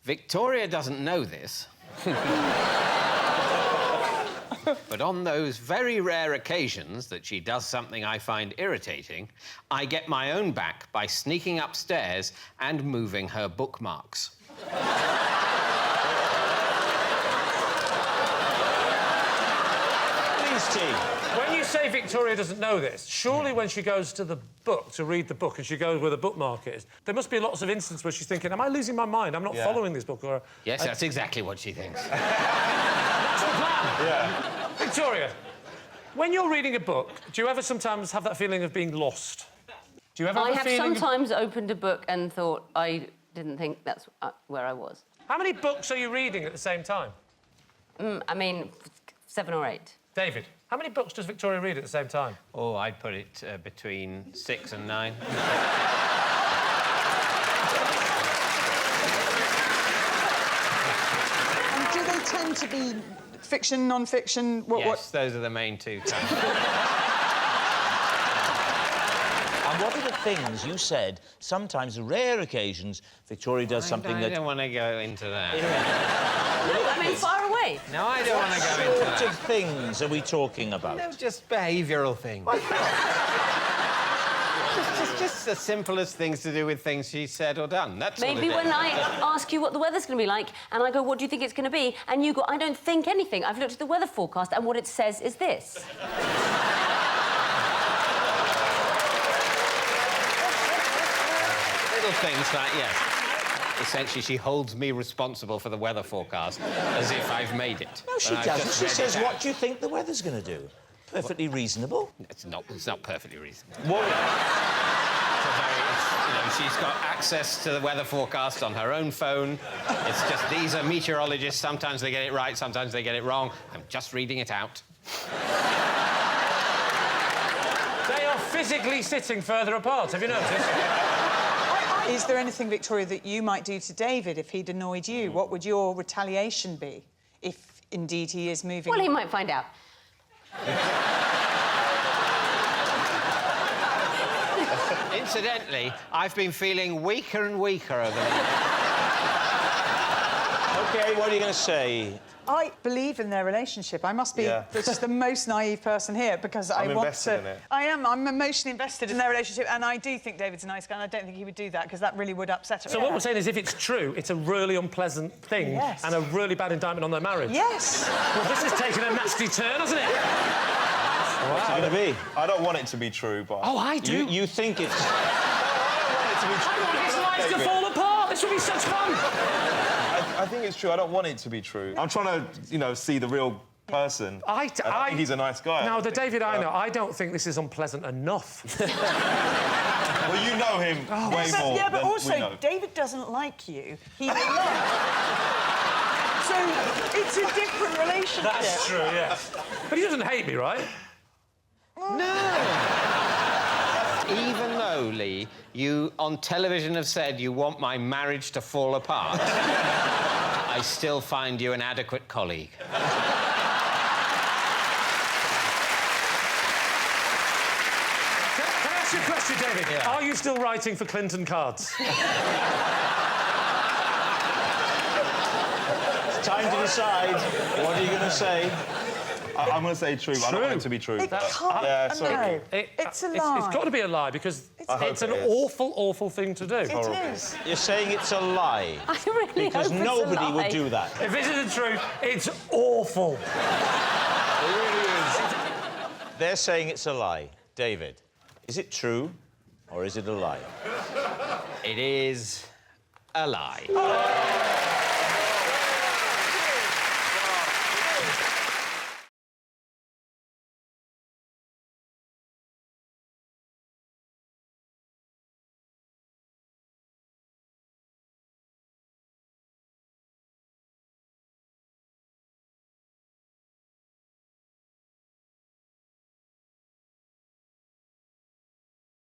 Victoria doesn't know this. But on those very rare occasions that she does something I find irritating, I get my own back by sneaking upstairs and moving her bookmarks. When you say Victoria doesn't know this, surely when she goes to the book to read the book and she goes where the bookmark is, there must be lots of instances where she's thinking, am I losing my mind? I'm not following this book, or... Yes, that's exactly what she thinks. That's the plan! Yeah. Victoria, when you're reading a book, do you ever sometimes have that feeling of being lost? Do you ever have a feeling... I have sometimes opened a book and thought, I didn't think that's where I was. How many books are you reading at the same time? I mean, 7 or 8. David, how many books does Victoria read at the same time? Oh, I'd put it between 6 and 9. And do they tend to be fiction, non-fiction? Yes, those are the main two. And what are the things you said, sometimes rare occasions, Victoria does something that... I don't want to go into that. No, I mean, far away. No, I don't want to go into that. What sort of things are we talking about? No, just behavioural things. just the simplest things to do with things she said or done. That's Maybe when I ask you what the weather's going to be like, and I go, what do you think it's going to be? And you go, I don't think anything. I've looked at the weather forecast, and what it says is this. Little things like, yes. Essentially, she holds me responsible for the weather forecast, as if I've made it. No, she doesn't. She says, what do you think the weather's going to do? Perfectly reasonable. It's not perfectly reasonable. What? She's got access to the weather forecast on her own phone. It's just, these are meteorologists. Sometimes they get it right, sometimes they get it wrong. I'm just reading it out. They are physically sitting further apart, have you noticed? Is there anything, Victoria, that you might do to David if he'd annoyed you? What would your retaliation be if, indeed, he is moving... Well, he might find out. Incidentally, I've been feeling weaker and weaker over the... OK, what are you going to say? I believe in their relationship. I must be just the most naive person here because I want to... in it. I am. I'm emotionally invested in their relationship, and I do think David's a nice guy, and I don't think he would do that because that really would upset him. So what we're saying is, if it's true, it's a really unpleasant thing and a really bad indictment on their marriage. Yes. Well, this has taken a nasty turn, hasn't it? What's it going to be? I don't want it to be true, but... Oh, I do. You think it's... I want his life to fall apart. This would be such fun. I think it's true. I don't want it to be true. I'm trying to, see the real person. I think he's a nice guy. Now, the David I know, I don't think this is unpleasant enough. Well, you know him way more Yeah, but than also, we know. David doesn't like you. He loves. So it's a different relationship. That's true, yeah. But he doesn't hate me, right? No! Even though, Lee, you on television have said you want my marriage to fall apart, I still find you an adequate colleague. Can I ask you a question, David? Yeah. Are you still writing for Clinton cards? It's time to decide. What are you going to say? I'm going to say true, but I don't want it to be true. It can't. Yeah, sorry. No, it's a lie. It's got to be a lie, because it's an awful, awful thing to do. It is. You're saying it's a lie. I really Because hope it's a nobody lie. would do that. If this is the truth, it's awful. It really is. They're saying it's a lie. David, is it true or is it a lie? It is a lie.